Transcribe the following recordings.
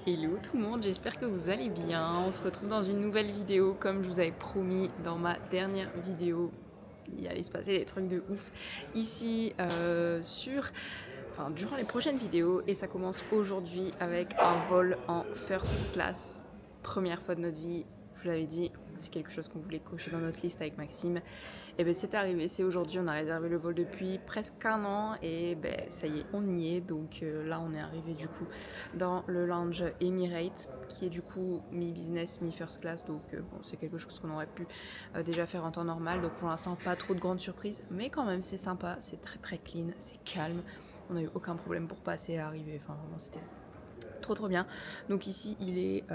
Hello tout le monde, j'espère que vous allez bien. On se retrouve dans une nouvelle vidéo comme je vous avais promis dans ma dernière vidéo. Il allait se passer des trucs de ouf ici durant les prochaines vidéos et ça commence aujourd'hui avec un vol en first class. Première fois de notre vie, je vous l'avais dit, c'est quelque chose qu'on voulait cocher dans notre liste avec Maxime. Et ben c'est arrivé, c'est aujourd'hui, on a réservé le vol depuis presque un an et ben ça y est, on y est. Donc là on est arrivé du coup dans le lounge Emirates qui est du coup mi-business, mi-first class. Donc bon, c'est quelque chose qu'on aurait pu déjà faire en temps normal. Donc pour l'instant pas trop de grandes surprises, mais quand même c'est sympa, c'est très très clean, c'est calme. On n'a eu aucun problème pour passer et arriver, enfin vraiment c'était trop bien. Donc ici il est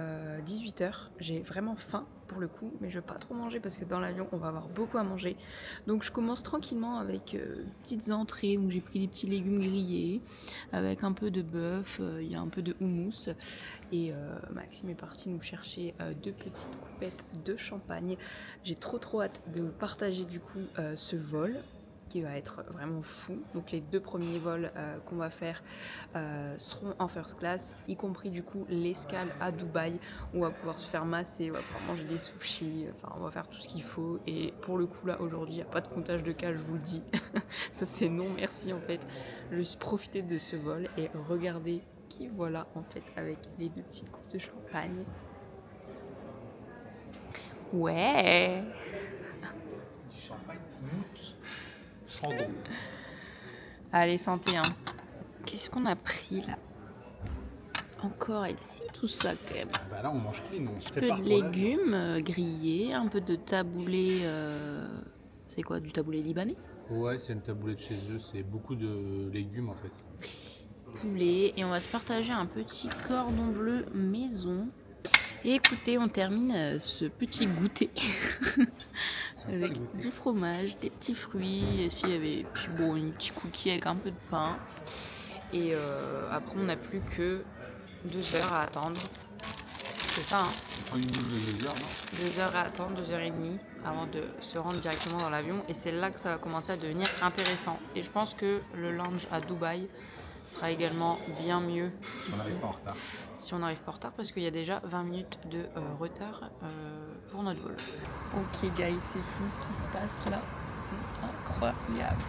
18h, j'ai vraiment faim pour le coup, mais je vais pas trop manger parce que dans l'avion on va avoir beaucoup à manger. Donc je commence tranquillement avec petites entrées où j'ai pris des petits légumes grillés avec un peu de bœuf, il y a un peu de houmous et Maxime est parti nous chercher deux petites coupettes de champagne. J'ai trop hâte de vous partager du coup ce vol qui va être vraiment fou. Donc les deux premiers vols qu'on va faire seront en first class, y compris du coup l'escale à Dubaï où on va pouvoir se faire masser, on va pouvoir manger des sushis, enfin on va faire tout ce qu'il faut. Et pour le coup là aujourd'hui il n'y a pas de comptage de cas, je vous le dis. Ça c'est non merci en fait. Je suis profité de ce vol et regardez qui voilà en fait avec les deux petites coupes de champagne. Ouais. Champagne, mout, chandon. Allez santé hein. Qu'est-ce qu'on a pris là? Encore ici, tout ça quand même. Bah là on mange clean, on Un se petit peu prépare de pour la légumes grillés, un peu de taboulé. C'est quoi, du taboulé libanais? Ouais, c'est une taboulette de chez eux, c'est beaucoup de légumes en fait. Poulet. Et on va se partager un petit cordon bleu maison. Et écoutez, on termine ce petit goûter avec du fromage, des petits fruits. Ici, il y avait un petit cookie avec un peu de pain. Et après, on n'a plus que 2 heures à attendre. C'est ça, hein. Une bouche de 2 heures, non? 2 heures à attendre, 2 heures et demie avant de se rendre directement dans l'avion. Et c'est là que ça va commencer à devenir intéressant. Et je pense que le lounge à Dubaï sera également bien mieux si on n'arrive pas en retard. Si on n'arrive pas en retard, parce qu'il y a déjà 20 minutes de retard pour notre vol. Ok guys, c'est fou ce qui se passe là. C'est incroyable.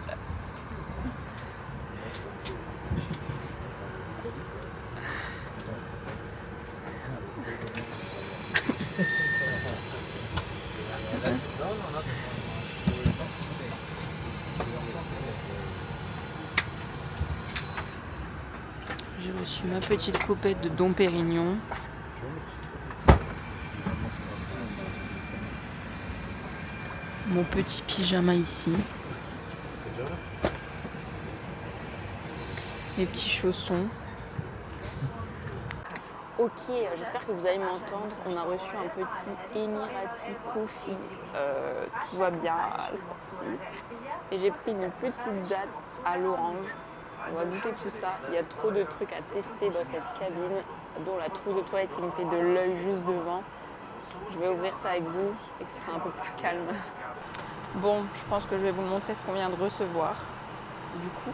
J'ai reçu ma petite coupette de Dom Pérignon. Mon petit pyjama ici. Mes petits chaussons. Ok, j'espère que vous allez m'entendre. On a reçu un petit Emirati Coffee. Tout va bien à ce temps-ci. Et j'ai pris une petite date à l'orange. On va goûter tout ça. Il y a trop de trucs à tester dans cette cabine, dont la trousse de toilette qui me fait de l'œil juste devant. Je vais ouvrir ça avec vous et que ce sera un peu plus calme. Bon, je pense que je vais vous montrer ce qu'on vient de recevoir. Du coup,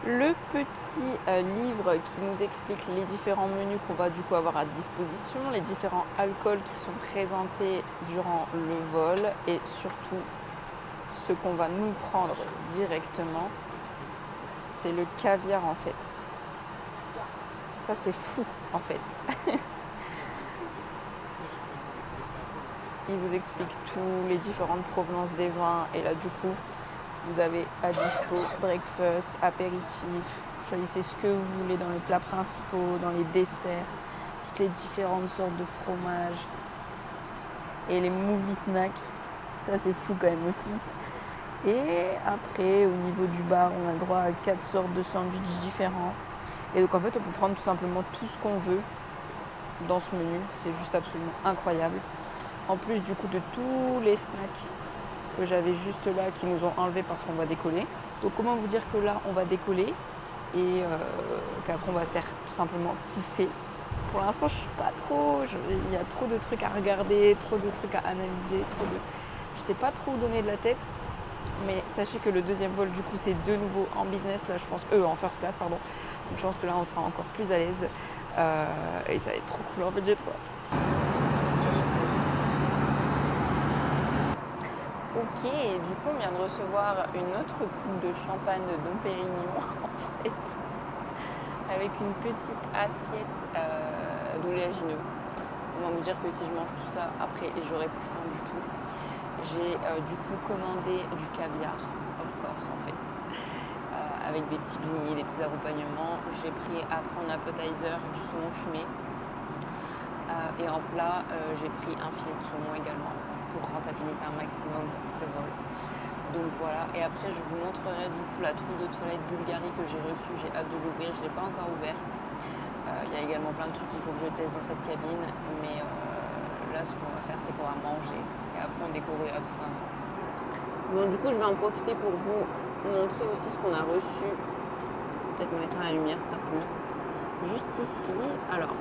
le petit livre qui nous explique les différents menus qu'on va du coup avoir à disposition, les différents alcools qui sont présentés durant le vol et surtout ce qu'on va nous prendre directement, c'est le caviar en fait. Ça c'est fou en fait. Il vous explique tous les différentes provenances des vins et là du coup vous avez à dispo breakfast, apéritif, choisissez ce que vous voulez dans les plats principaux, dans les desserts, toutes les différentes sortes de fromages et les movie snacks, ça c'est fou quand même aussi. Et après au niveau du bar on a le droit à 4 sortes de sandwichs différents et donc en fait on peut prendre tout simplement tout ce qu'on veut dans ce menu, c'est juste absolument incroyable. En plus du coup de tous les snacks que j'avais juste là qui nous ont enlevé parce qu'on va décoller. Donc comment vous dire que là on va décoller et qu'après on va se faire tout simplement kiffer. Pour l'instant je suis pas trop, il y a trop de trucs à regarder, trop de trucs à analyser, je sais pas trop où donner de la tête. Mais sachez que le deuxième vol, du coup, c'est de nouveau en business. Là, je pense, en first class, pardon. Donc, je pense que là, on sera encore plus à l'aise. Et ça va être trop cool. En fait, j'ai trop hâte. Ok, et du coup, on vient de recevoir une autre coupe de champagne de Dom Pérignon, en fait, avec une petite assiette d'oléagineux. On va me dire que si je mange tout ça, après, j'aurai plus faim du tout. J'ai du coup commandé du caviar, of course, en fait, avec des petits blinis, des petits accompagnements. J'ai pris après en appetizer du saumon fumé. Et en plat, j'ai pris un filet de saumon également pour rentabiliser un maximum ce vol. Donc voilà, et après je vous montrerai du coup la trousse de toilette Bulgarie que j'ai reçue, j'ai hâte de l'ouvrir, je ne l'ai pas encore ouvert. Il y a également plein de trucs qu'il faut que je teste dans cette cabine, mais là ce qu'on va faire c'est qu'on va manger et après on découvrira tout ça ensemble. Donc du coup je vais en profiter pour vous montrer aussi ce qu'on a reçu. Peut-être me mettre à la lumière, ça va mieux. Juste ici, alors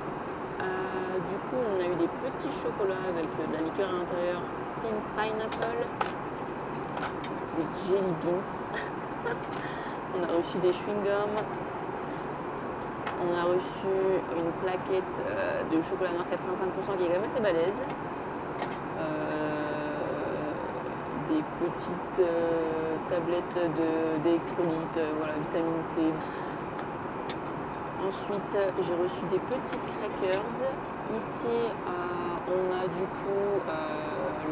du coup on a eu des petits chocolats avec de la liqueur à l'intérieur, pink pineapple, des jelly beans. On a reçu des chewing-gums. On a reçu une plaquette de chocolat noir 85% qui est quand même assez balèze. Des petites tablettes d'électrolytes, voilà, vitamine C. Ensuite, j'ai reçu des petits crackers. Ici, on a du coup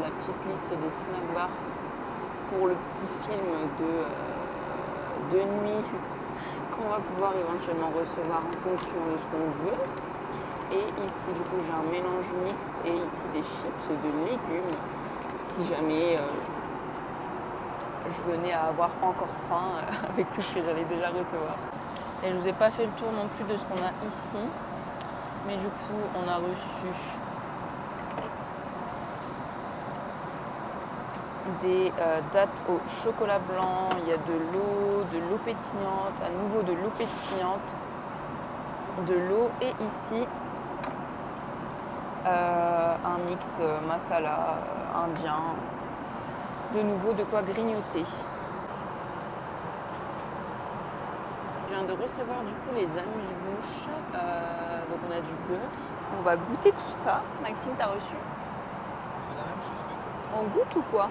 la petite liste des snack bars pour le petit film de nuit qu'on va pouvoir éventuellement recevoir en fonction de ce qu'on veut. Et ici, du coup, j'ai un mélange mixte et ici des chips de légumes si jamais je venais à avoir encore faim avec tout ce que j'allais déjà recevoir. Et je vous ai pas fait le tour non plus de ce qu'on a ici, mais du coup, on a reçu des dattes au chocolat blanc, il y a de l'eau pétillante, à nouveau de l'eau pétillante, de l'eau et ici un mix masala indien, de nouveau de quoi grignoter. Je viens de recevoir du coup les amuse-bouches, donc on a du bœuf, on va goûter tout ça. Maxime, t'as reçu? C'est la même chose que toi. On goûte ou quoi?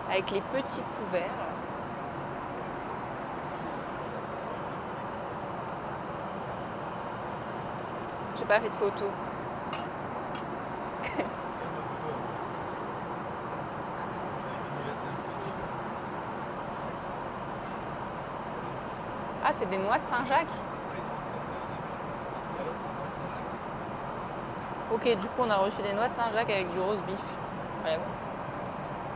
Avec les petits couverts. J'ai pas fait de photo. Ah, c'est des noix de Saint-Jacques? Ok, du coup, on a reçu des noix de Saint-Jacques avec du roast beef. Ouais, bon.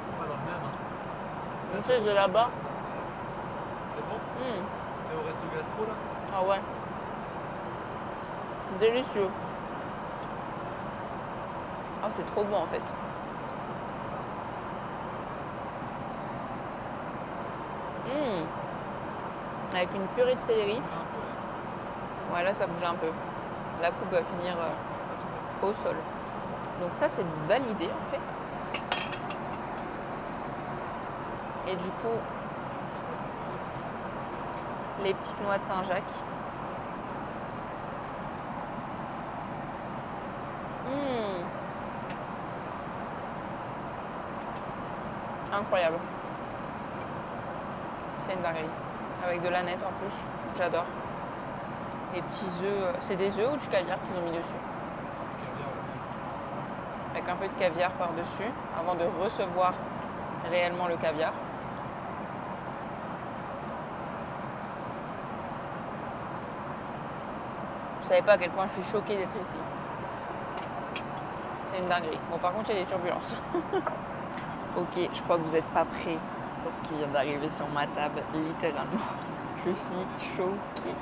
C'est pas dans le même, hein. Une chose de là-bas. C'est bon? T'es au resto gastro là? Ah ouais. Délicieux. Ah, c'est trop bon en fait. Avec une purée de céleri. Ouais, là ça bouge un peu. La coupe va finir au sol. Donc ça c'est validé en fait. Et du coup, les petites noix de Saint-Jacques. Incroyable. C'est une dinguerie. Avec de la nette en plus. J'adore. Les petits œufs. C'est des œufs ou du caviar qu'ils ont mis dessus? Avec un peu de caviar par-dessus avant de recevoir réellement le caviar. Vous savez pas à quel point je suis choquée d'être ici. C'est une dinguerie. Bon, par contre, il y a des turbulences. Ok, je crois que vous n'êtes pas prêts pour ce qui vient d'arriver sur ma table, littéralement. Je suis choquée.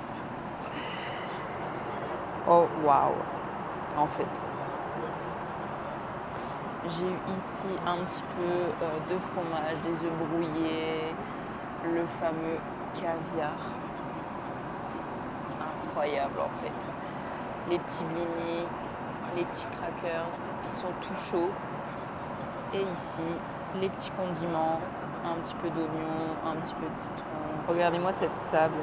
Oh, waouh. En fait, j'ai eu ici un petit peu de fromage, des œufs brouillés, le fameux caviar. Incroyable en fait. Les petits blinis, les petits crackers qui sont tout chauds. Et ici, les petits condiments, un petit peu d'oignon, un petit peu de citron. Regardez-moi cette table,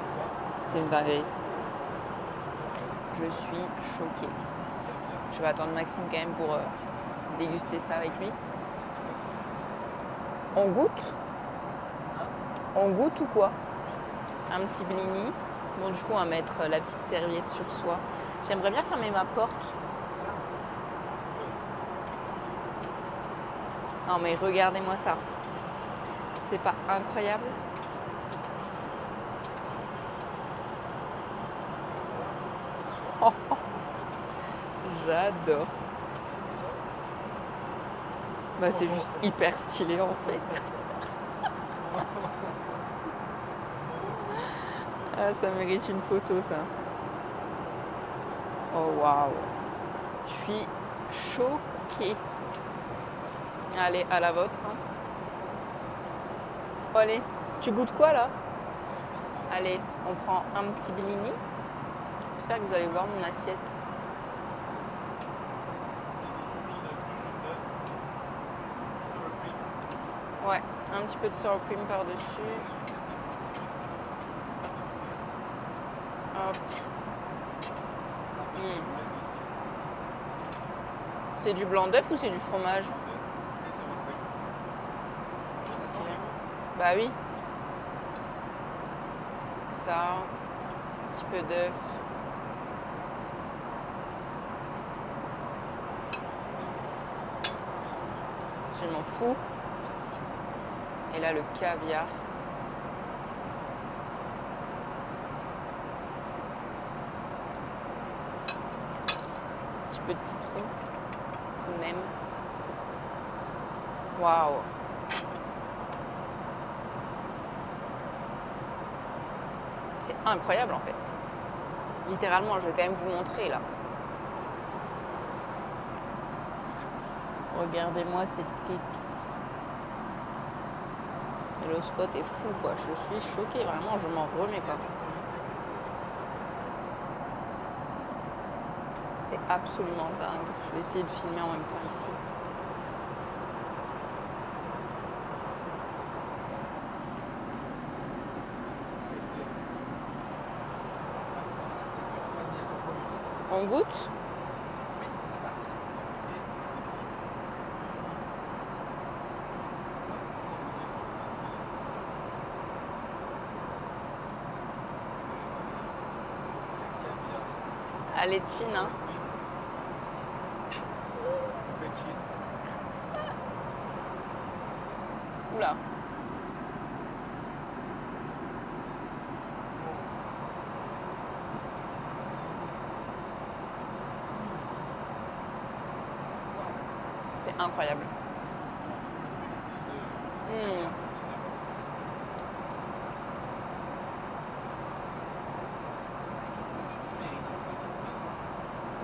c'est une dinguerie. Je suis choquée. Je vais attendre Maxime quand même pour déguster ça avec lui. On goûte? On goûte ou quoi? Un petit blini. Bon, du coup, on va mettre la petite serviette sur soi. J'aimerais bien fermer ma porte. Non, mais regardez-moi ça. C'est pas incroyable? Oh, j'adore. Bah, c'est juste hyper stylé en fait. Ah, ça mérite une photo, ça. Oh, waouh. Je suis choquée. Allez, à la vôtre. Hein. Oh, allez, tu goûtes quoi, là? Allez, on prend un petit blini. J'espère que vous allez voir mon assiette. Ouais, un petit peu de sour cream par-dessus. Hop. C'est du blanc d'œuf ou c'est du fromage? Okay. Bah oui. Ça, un petit peu d'œuf. Je m'en fous. Et là, le caviar. Un petit peu de citron, tout de même. Waouh! C'est incroyable en fait. Littéralement, je vais quand même vous montrer là. Regardez-moi cette pépite. Et le spot est fou quoi. Je suis choquée, vraiment, je m'en remets pas. C'est absolument dingue. Je vais essayer de filmer en même temps ici. On goûte? Allez, Chine, hein. Oula. C'est incroyable.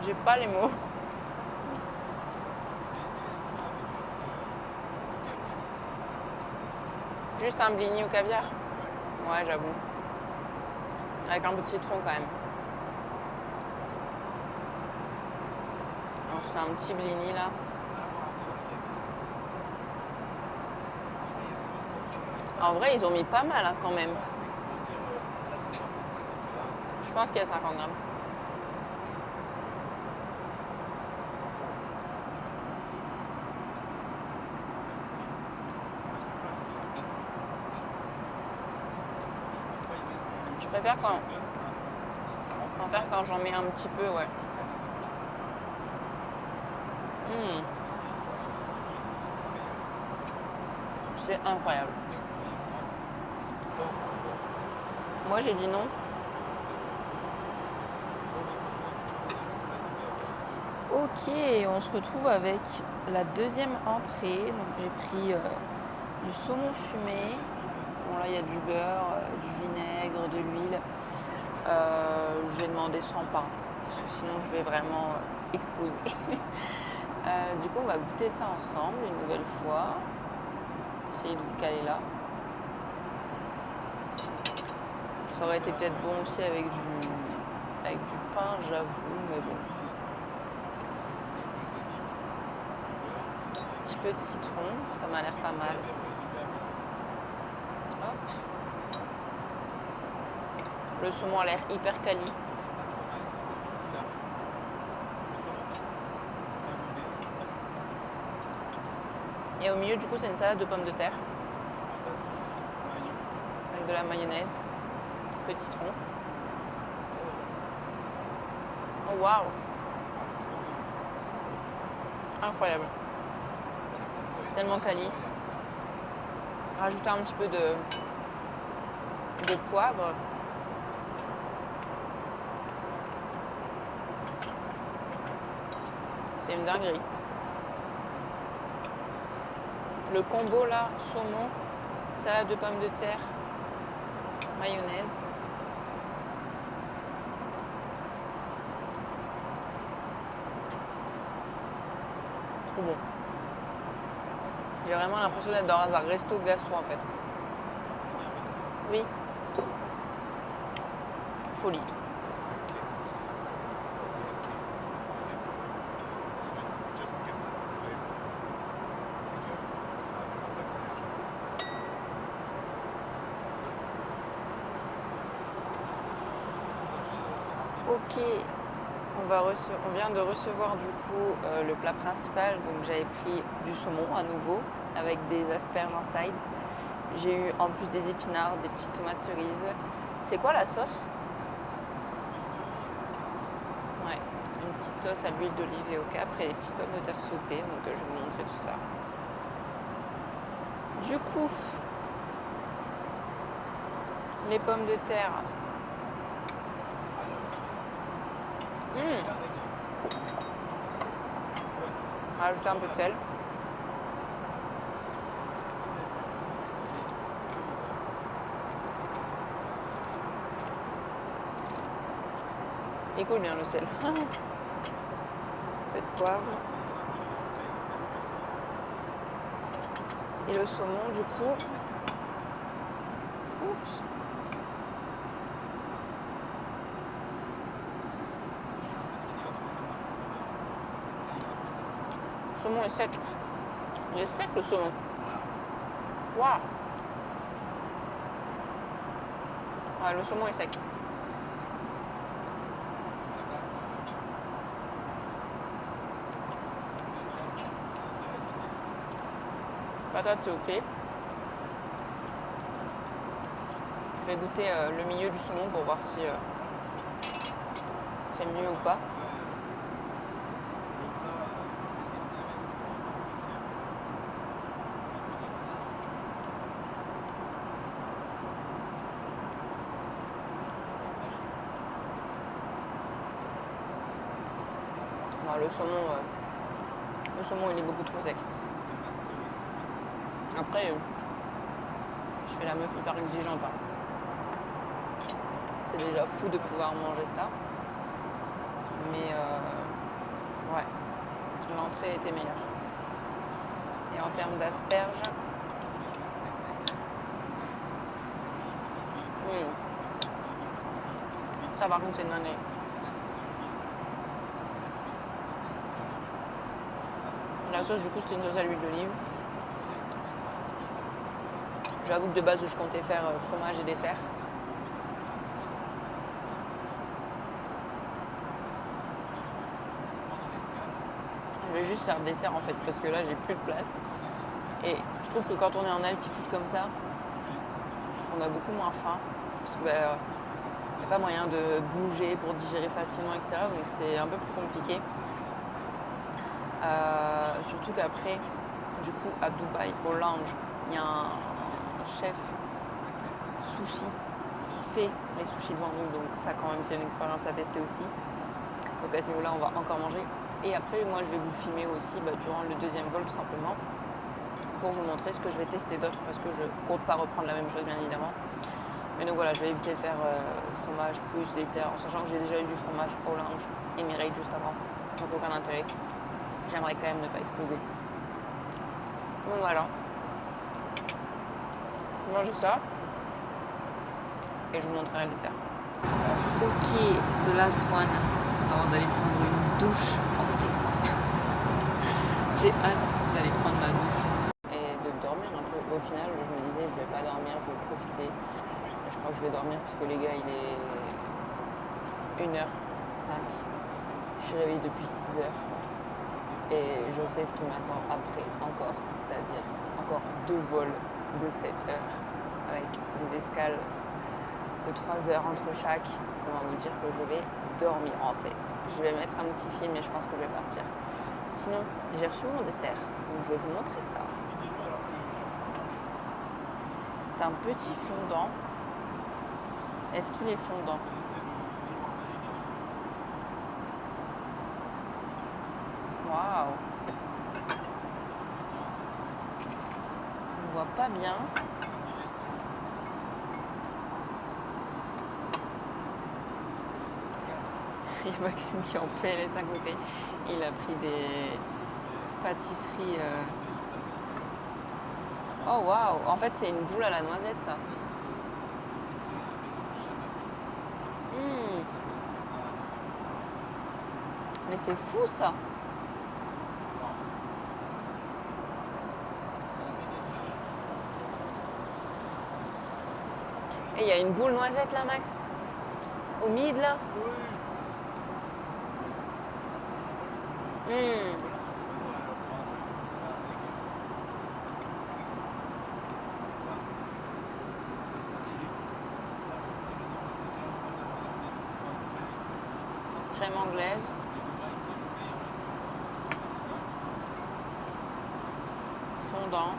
J'ai pas les mots. Juste un blini au caviar? Ouais, j'avoue. Avec un peu de citron quand même. On se fait un petit blini là. En vrai, ils ont mis pas mal hein, quand même. Je pense qu'il y a 50 grammes. Je préfère quand... en faire quand j'en mets un petit peu, ouais. C'est incroyable. Moi, j'ai dit non. Ok, on se retrouve avec la deuxième entrée. Donc, j'ai pris du saumon fumé. Bon, là, il y a du beurre, du vinaigre, de l'huile. J'ai demandé sans pain, parce que sinon, je vais vraiment exploser. Du coup, on va goûter ça ensemble une nouvelle fois. Essayer de vous caler là. Ça aurait été peut-être bon aussi avec du pain, j'avoue, mais bon. petit peu de citron, ça m'a l'air pas mal. Hop. Le saumon a l'air hyper quali. Et au milieu, du coup, c'est une salade de pommes de terre. Avec de la mayonnaise. Un peu de citron. Oh waouh! Incroyable. C'est tellement quali. Rajouter un petit peu de poivre. C'est une dinguerie. Le combo là, saumon, salade de pommes de terre, mayonnaise. Trop bon. J'ai vraiment l'impression d'être dans un resto gastro en fait. Oui. Folie. Ok, on vient de recevoir du coup le plat principal. Donc j'avais pris du saumon à nouveau avec des asperges en sides. J'ai eu en plus des épinards, des petites tomates cerises. C'est quoi la sauce? Ouais, une petite sauce à l'huile d'olive et au capre et des petites pommes de terre sautées. Donc je vais vous montrer tout ça. Du coup, les pommes de terre. Rajouter un peu de sel. Il coule bien le sel. Un peu de poivre. Et le saumon du coup. Oups. Le saumon est sec. Il est sec le saumon. Waouh. Ouais, le saumon est sec. Patate c'est ok. Je vais goûter le milieu du saumon pour voir si c'est mieux ou pas. Le saumon il est beaucoup trop sec. Après, je fais la meuf hyper exigeante. C'est déjà fou de pouvoir manger ça. Mais ouais, l'entrée était meilleure. Et en termes d'asperges, ça par contre c'est une dinguerie. La sauce du coup c'était une sauce à l'huile d'olive. J'avoue que de base je comptais faire fromage et dessert. Je vais juste faire dessert en fait parce que là j'ai plus de place. Et je trouve que quand on est en altitude comme ça, on a beaucoup moins faim. Parce qu'il n'y a pas moyen de bouger pour digérer facilement, etc. Donc c'est un peu plus compliqué. Surtout qu'après, du coup, à Dubaï, au lounge, il y a un chef sushi qui fait les sushis devant nous. Donc ça, quand même, c'est une expérience à tester aussi. Donc à ce niveau-là, on va encore manger. Et après, moi, je vais vous filmer aussi durant le deuxième vol, tout simplement, pour vous montrer ce que je vais tester d'autre, parce que je compte pas reprendre la même chose, bien évidemment. Mais donc voilà, je vais éviter de faire fromage plus dessert, en sachant que j'ai déjà eu du fromage au lounge et Mireille juste avant. Donc aucun intérêt. J'aimerais quand même ne pas exploser. Donc voilà. Je vais manger ça. Et je vous montrerai le dessert. Ok, the last one. Avant d'aller prendre une douche. En fait, j'ai hâte d'aller prendre ma au final, je me disais, je vais pas dormir, je vais profiter. Je crois que je vais dormir parce que les gars, il est 1h05. Je suis réveillée depuis 6h. Et je sais ce qui m'attend après encore, c'est-à-dire encore 2 vols de 7 heures avec des escales de 3 heures entre chaque. Comment vous dire que je vais dormir en fait. Je vais mettre un petit film et je pense que je vais partir. Sinon, j'ai reçu mon dessert, donc je vais vous montrer ça. C'est un petit fondant. Est-ce qu'il est fondant? Waouh! On voit pas bien. Il y a Maxime qui est en PLS à côté. Il a pris des pâtisseries. Oh waouh! En fait, c'est une boule à la noisette, ça. Mais c'est fou, ça. Et il y a une boule noisette là, Max? Au mid là? Crème anglaise. Fondant.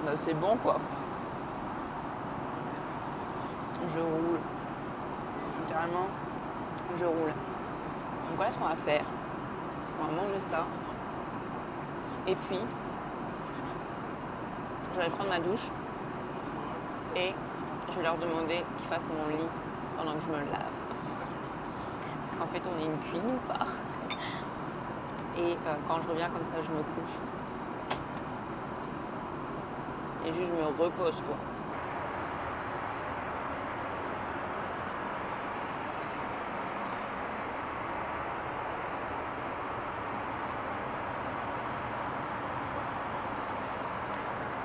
Bah, c'est bon quoi. Je roule. Littéralement, je roule. Donc voilà ce qu'on va faire. C'est qu'on va manger ça. Et puis, je vais prendre ma douche. Et je vais leur demander qu'ils fassent mon lit pendant que je me lave. Parce qu'en fait, on est une queen ou pas. Et quand je reviens comme ça, je me couche. Et juste, je me repose, quoi.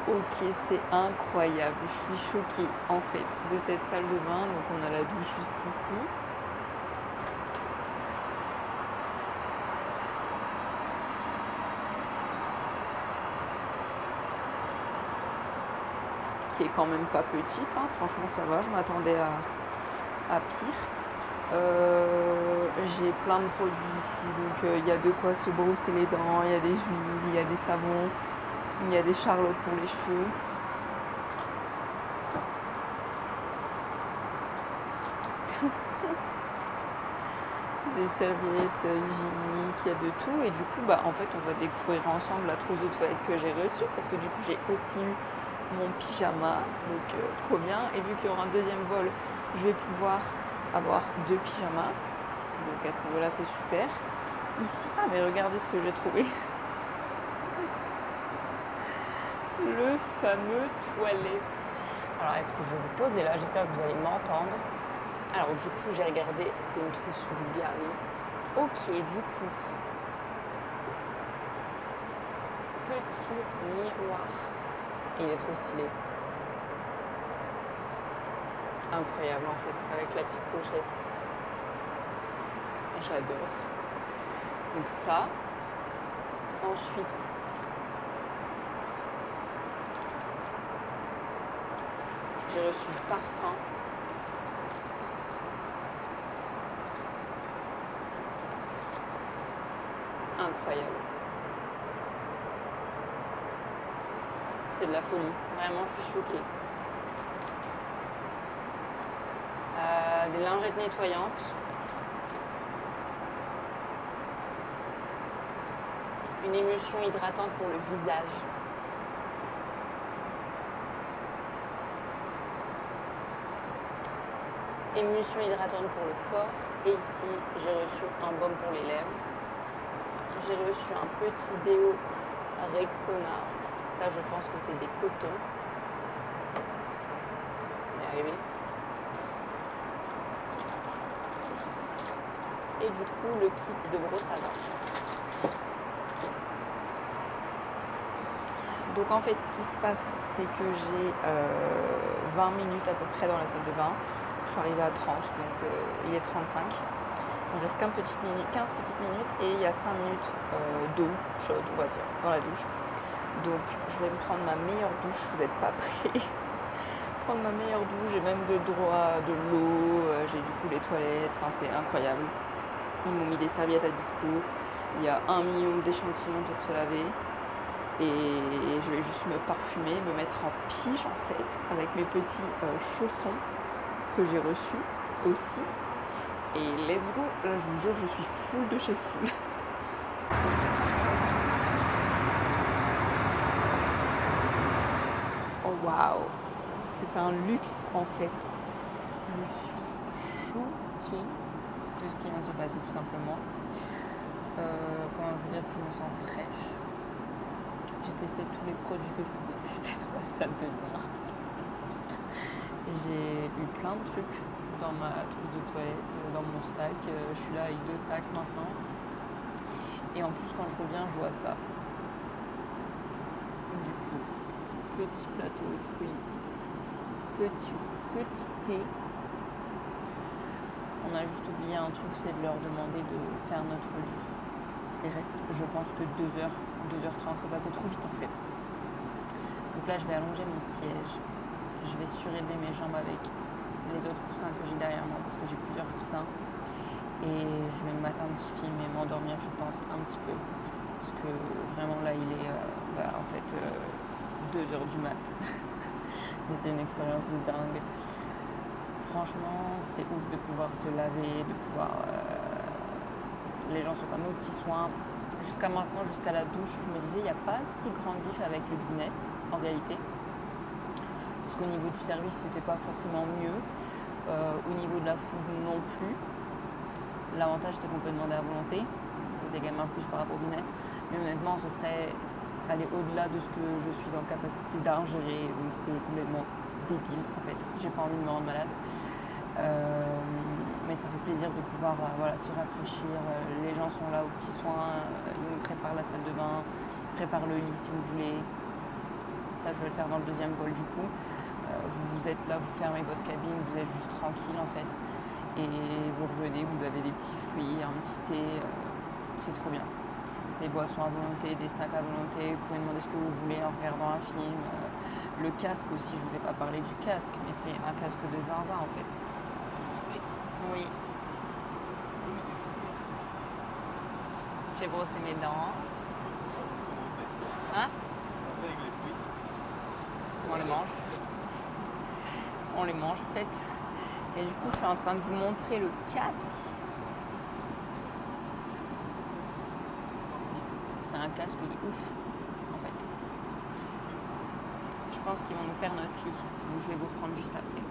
Ok, c'est incroyable. Je suis choquée, en fait, de cette salle de bain. Donc, on a la douche juste ici. Qui est quand même pas petite, hein. Franchement ça va, je m'attendais à pire. J'ai plein de produits ici, donc il y a de quoi se brosser les dents, il y a des huiles, il y a des savons, il y a des charlottes pour les cheveux. Des serviettes hygiéniques, il y a de tout, et du coup en fait on va découvrir ensemble la trousse de toilette que j'ai reçue, parce que du coup j'ai aussi eu mon pyjama, donc trop bien. Et vu qu'il y aura un deuxième vol, je vais pouvoir avoir 2 pyjamas. Donc à ce niveau-là, c'est super. Ici, mais regardez ce que j'ai trouvé. Le fameux toilette. Alors écoutez, je vais vous poser là, j'espère que vous allez m'entendre. Alors du coup, j'ai regardé, c'est une trousse Bulgari. Ok, du coup, petit miroir. Il est trop stylé. Incroyable en fait, avec la petite pochette. J'adore. Donc ça. Ensuite, j'ai reçu du parfum. Incroyable. C'est de la folie. Vraiment, je suis choquée. Des lingettes nettoyantes. Une émulsion hydratante pour le visage. Émulsion hydratante pour le corps. Et ici, j'ai reçu un baume pour les lèvres. J'ai reçu un petit déo Rexona. Là, je pense que c'est des cotons. On va y arriver. Et du coup, le kit de brosse à dents. Donc en fait, ce qui se passe, c'est que j'ai 20 minutes à peu près dans la salle de bain. Je suis arrivée à 30, donc il est 35. Il me reste 15 petites minutes et il y a 5 minutes d'eau chaude, on va dire, dans la douche. Donc je vais me prendre ma meilleure douche, vous n'êtes pas prêts. Prendre ma meilleure douche, j'ai même le droit de l'eau, j'ai du coup les toilettes, enfin c'est incroyable. Ils m'ont mis des serviettes à dispo, il y a 1 million d'échantillons pour se laver. Et je vais juste me parfumer, me mettre en pige en fait, avec mes petits chaussons que j'ai reçus aussi. Et let's go, là je vous jure, je suis full de chez full. Oh waouh, c'est un luxe en fait. Je suis choquée de ce qui vient de se passer tout simplement. Comment vous dire que je me sens fraîche. J'ai testé tous les produits que je pouvais tester dans la salle de bain. J'ai eu plein de trucs dans ma trousse de toilette, dans mon sac. Je suis là avec 2 sacs maintenant. Et en plus, quand je reviens, je vois ça. Du coup, petit plateau de fruits, petit thé. On a juste oublié un truc, c'est de leur demander de faire notre lit. Il reste, je pense que 2h30, c'est passé trop vite en fait. Donc là, je vais allonger mon siège. Je vais surélever mes jambes avec les autres coussins que j'ai derrière moi parce que j'ai plusieurs coussins. Et je vais me mater un petit film et m'endormir, je pense, un petit peu. Parce que vraiment là, il est 2h du mat. Mais c'est une expérience de dingue. Franchement, c'est ouf de pouvoir se laver, de pouvoir... les gens sont pas mis aux petits soins. Jusqu'à maintenant, jusqu'à la douche, je me disais, il n'y a pas si grande diff avec le business, en réalité. Parce qu'au niveau du service, c'était pas forcément mieux. Au niveau de la food, non plus. L'avantage, c'est qu'on peut demander à volonté. Ça, c'est quand même un plus par rapport au business. Mais honnêtement, ce serait aller au-delà de ce que je suis en capacité d'ingérer. Donc, c'est complètement débile, en fait. J'ai pas envie de me rendre malade. Mais ça fait plaisir de pouvoir se rafraîchir. Les gens sont là aux petits soins, ils nous préparent la salle de bain, préparent le lit si vous voulez. Ça, je vais le faire dans le deuxième vol du coup. Vous êtes là, vous fermez votre cabine, vous êtes juste tranquille en fait. Et vous revenez, vous avez des petits fruits, un petit thé, c'est trop bien. Des boissons à volonté, des snacks à volonté, vous pouvez demander ce que vous voulez en regardant un film. Le casque aussi, je ne vous ai pas parlé du casque, mais c'est un casque de zinzin en fait. Oui. J'ai brossé mes dents. Hein? On les mange. On les mange en fait. Et du coup, je suis en train de vous montrer le casque. C'est un casque de ouf, en fait. Je pense qu'ils vont nous faire notre lit. Donc je vais vous reprendre juste après.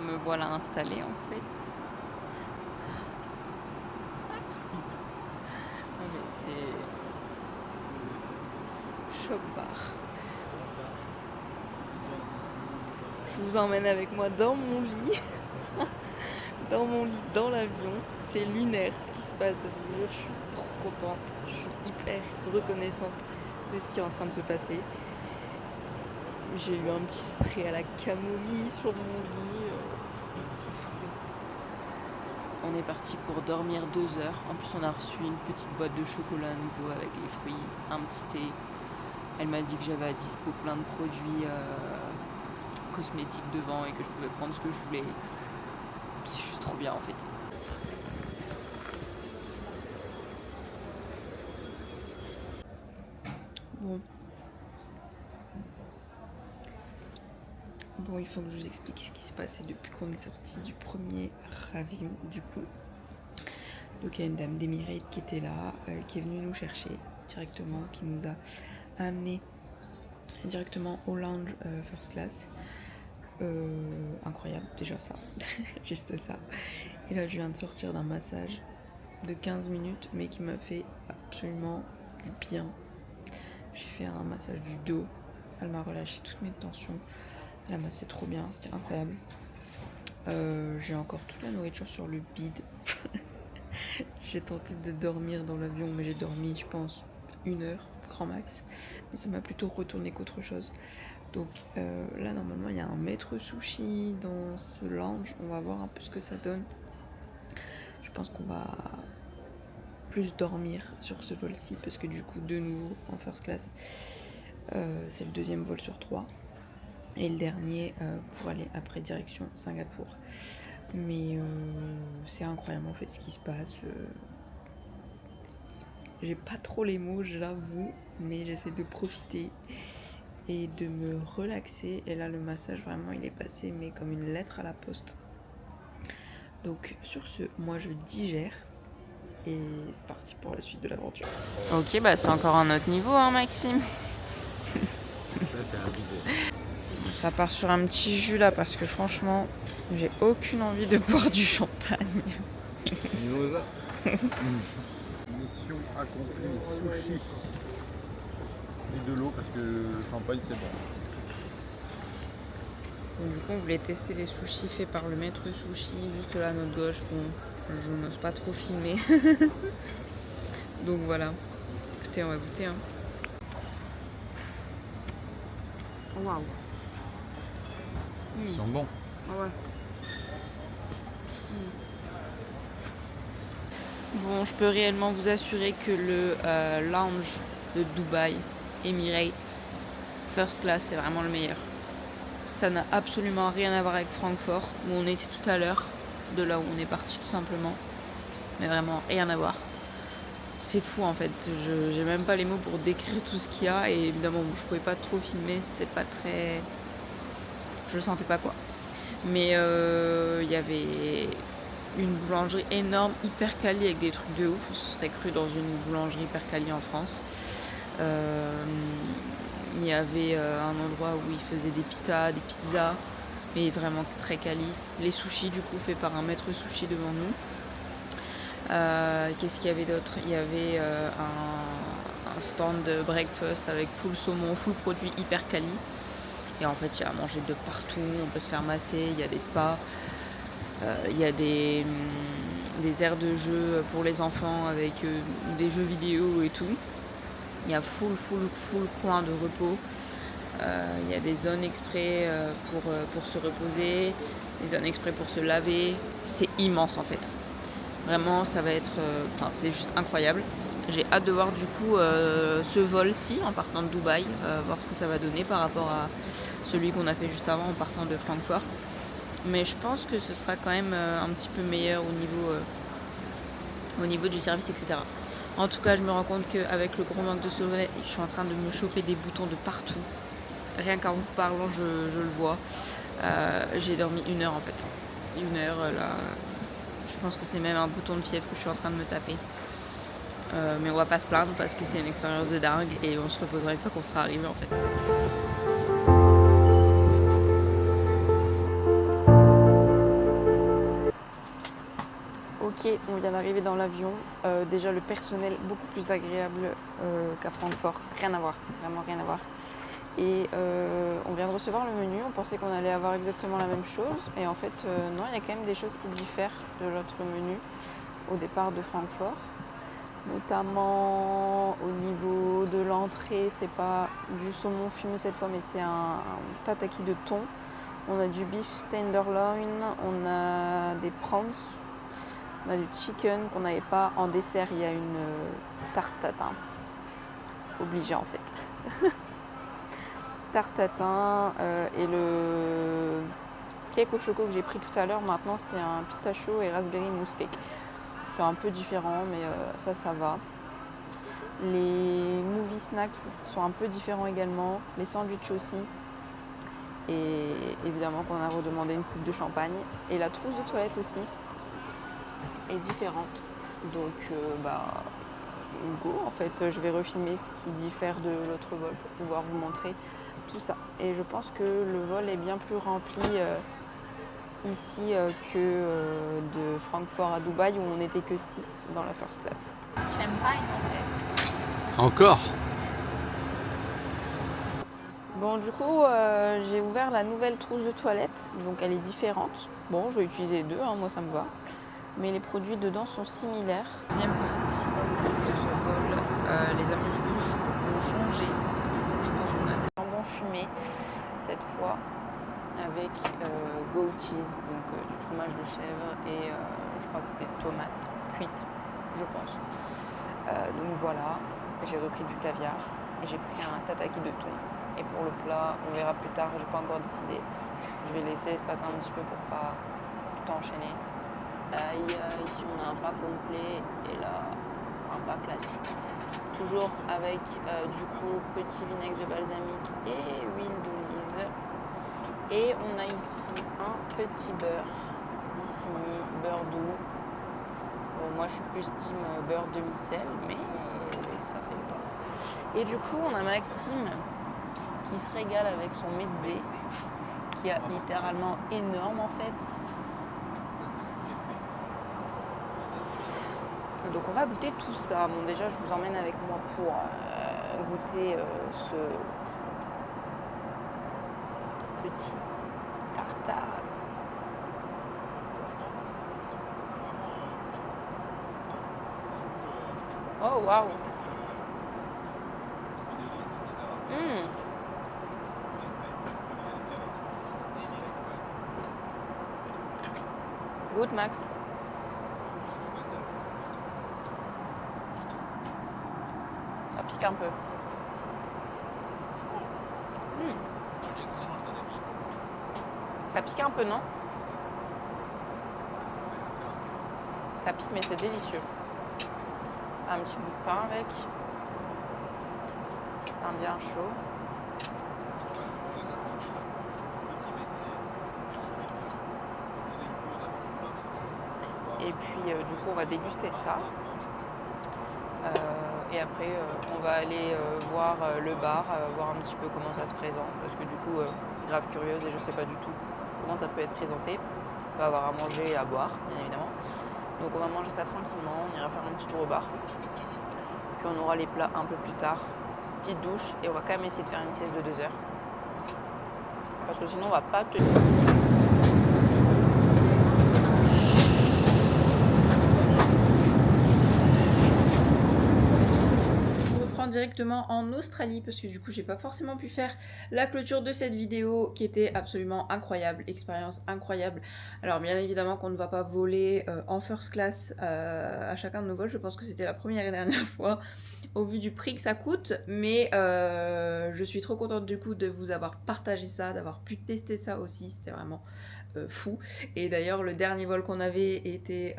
Me voilà installée en fait. Mais c'est choc bar. Je vous emmène avec moi dans mon lit. Dans mon lit, dans l'avion. C'est lunaire ce qui se passe. Je vous jure, je suis trop contente. Je suis hyper reconnaissante de ce qui est en train de se passer. J'ai eu un petit spray à la camomille sur mon lit. Des petits fruits. On est parti pour dormir 2 heures. En plus, on a reçu une petite boîte de chocolat à nouveau avec les fruits, un petit thé. Elle m'a dit que j'avais à dispo plein de produits cosmétiques devant et que je pouvais prendre ce que je voulais. C'est juste trop bien en fait. Bon, il faut que je vous explique ce qui s'est passé depuis qu'on est sorti du premier ravim du coup. Donc il y a une dame d'Emirates qui était là, qui est venue nous chercher directement, qui nous a amené directement au lounge first class. Incroyable déjà ça, juste ça. Et là je viens de sortir d'un massage de 15 minutes mais qui m'a fait absolument du bien. J'ai fait un massage du dos, elle m'a relâché toutes mes tensions. Elle m'a massé trop bien, c'était incroyable. J'ai encore toute la nourriture sur le bide. J'ai tenté de dormir dans l'avion, mais j'ai dormi, je pense, 1 heure, grand max. Mais ça m'a plutôt retourné qu'autre chose. Donc là, normalement, il y a un maître sushi dans ce lounge. On va voir un peu ce que ça donne. Je pense qu'on va plus dormir sur ce vol-ci, parce que du coup, de nouveau, en first class, c'est le 2e vol sur 3. Et le dernier pour aller après direction Singapour. Mais c'est incroyable en fait ce qui se passe. J'ai pas trop les mots, j'avoue, mais j'essaie de profiter et de me relaxer. Et là, le massage, vraiment, il est passé, mais comme une lettre à la poste. Donc, sur ce, moi, je digère. Et c'est parti pour la suite de l'aventure. Ok, bah c'est encore un autre niveau, hein, Maxime. Là, c'est abusé. Ça part sur un petit jus là, parce que franchement, j'ai aucune envie de boire du champagne. Mimosa. Mission accomplie, sushi et de l'eau parce que le champagne c'est bon. Donc, du coup, on voulait tester les sushis faits par le maître sushi, juste là à notre gauche. Bon, je n'ose pas trop filmer. Donc voilà. Écoutez, on va goûter. Hein. Waouh. Ils sont bons. Ah ouais. Bon, je peux réellement vous assurer que le lounge de Dubaï, Emirates, First Class, c'est vraiment le meilleur. Ça n'a absolument rien à voir avec Francfort, où on était tout à l'heure, de là où on est parti tout simplement. Mais vraiment, rien à voir. C'est fou en fait, j'ai même pas les mots pour décrire tout ce qu'il y a, et évidemment, je pouvais pas trop filmer, c'était pas très... Je le sentais pas quoi. Mais il y avait une boulangerie énorme, hyper quali, avec des trucs de ouf. On se serait cru dans une boulangerie hyper quali en France. Il y avait un endroit où ils faisaient des pizzas, mais vraiment très quali. Les sushis du coup faits par un maître sushi devant nous. Qu'est-ce qu'il y avait d'autre? Il y avait un stand de breakfast avec full saumon, full produit hyper quali. Et en fait, il y a à manger de partout, on peut se faire masser, il y a des spas, il y a des aires de jeu pour les enfants avec des jeux vidéo et tout. Il y a full coin de repos. Il y a des zones exprès pour se reposer, des zones exprès pour se laver. C'est immense en fait. Vraiment, ça va être... c'est juste incroyable. J'ai hâte de voir du coup ce vol-ci en partant de Dubaï, voir ce que ça va donner par rapport à celui qu'on a fait juste avant en partant de Francfort. Mais je pense que ce sera quand même un petit peu meilleur au niveau du service, etc. En tout cas, je me rends compte qu'avec le gros manque de sommeil, je suis en train de me choper des boutons de partout. Rien qu'en vous parlant, je le vois. J'ai dormi 1 heure en fait. 1 heure là. Je pense que c'est même un bouton de fièvre que je suis en train de me taper. Mais on va pas se plaindre parce que c'est une expérience de dingue et on se reposera une fois qu'on sera arrivé en fait. Ok, on vient d'arriver dans l'avion. Déjà le personnel beaucoup plus agréable qu'à Francfort. Rien à voir, vraiment rien à voir. Et on vient de recevoir le menu, on pensait qu'on allait avoir exactement la même chose. Et en fait, non, il y a quand même des choses qui diffèrent de notre menu au départ de Francfort. Notamment au niveau de l'entrée, c'est pas du saumon fumé cette fois, mais c'est un tataki de thon. On a du beef tenderloin, on a des prawns, on a du chicken qu'on n'avait pas. En dessert, il y a une tarte tatin. Obligé en fait. Tarte tatin et le cake au choco que j'ai pris tout à l'heure, maintenant c'est un pistachio et raspberry mousse cake. C'est un peu différent, mais ça va. Les movie snacks sont un peu différents également, les sandwichs aussi. Et évidemment qu'on a redemandé une coupe de champagne. Et la trousse de toilette aussi est différente. Donc go, en fait, je vais refilmer ce qui diffère de l'autre vol pour pouvoir vous montrer tout ça. Et je pense que le vol est bien plus rempli ici que de Francfort à Dubaï où on n'était que 6 dans la first class. Champagne en fait. Encore? Bon, du coup, j'ai ouvert la nouvelle trousse de toilette, donc elle est différente. Bon, je vais utiliser les deux, hein, moi ça me va. Mais les produits dedans sont similaires. Deuxième partie de ce vol, les amuse-bouches ont changé. Du coup, je pense qu'on a du Jambon fumé cette fois avec goat cheese, donc du fromage de chèvre et je crois que c'était tomates cuites, je pense. Donc voilà, j'ai repris du caviar et j'ai pris un tataki de thon. Et pour le plat, on verra plus tard, j'ai pas encore décidé. Je vais laisser se passer un petit peu pour pas tout enchaîner. Ici on a un plat complet et là un plat classique. Toujours avec du coup petit vinaigre de balsamique et huile d'olive. Et on a ici un petit beurre d'Isigny, beurre doux. Bon, moi je suis plus team beurre demi-sel, mais ça fait le taf. Et du coup on a Maxime qui se régale avec son mezze, qui est littéralement énorme en fait. Donc on va goûter tout ça. Bon déjà je vous emmène avec moi pour goûter ce petit tartare. Oh waouh. Goûte Max. Ça pique un peu. Ça pique un peu, non? Ça pique, mais c'est délicieux. Un petit bout de pain avec. Pain bien chaud. Et puis, du coup, on va déguster ça. Et après, on va aller voir le bar, voir un petit peu comment ça se présente. Parce que du coup, grave curieuse et je sais pas du tout comment ça peut être présenté. On va avoir à manger et à boire, bien évidemment. Donc on va manger ça tranquillement, on ira faire un petit tour au bar. Puis on aura les plats un peu plus tard. Petite douche et on va quand même essayer de faire une sieste de 2 heures. Parce que sinon on va pas tenir. directement en Australie parce que du coup j'ai pas forcément pu faire la clôture de cette vidéo qui était absolument incroyable, expérience incroyable. Alors bien évidemment qu'on ne va pas voler en first class à chacun de nos vols, je pense que c'était la première et dernière fois au vu du prix que ça coûte, mais je suis trop contente du coup de vous avoir partagé ça, d'avoir pu tester ça aussi, c'était vraiment fou. Et d'ailleurs le dernier vol qu'on avait était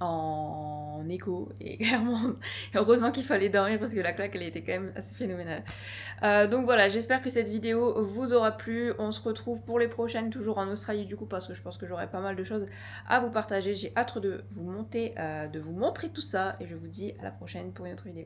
en écho et clairement heureusement qu'il fallait dormir parce que la claque elle était quand même assez phénoménale. Donc voilà, j'espère que cette vidéo vous aura plu. On se retrouve pour les prochaines toujours en Australie du coup parce que je pense que j'aurai pas mal de choses à vous partager. J'ai hâte de vous montrer tout ça et je vous dis à la prochaine pour une autre vidéo.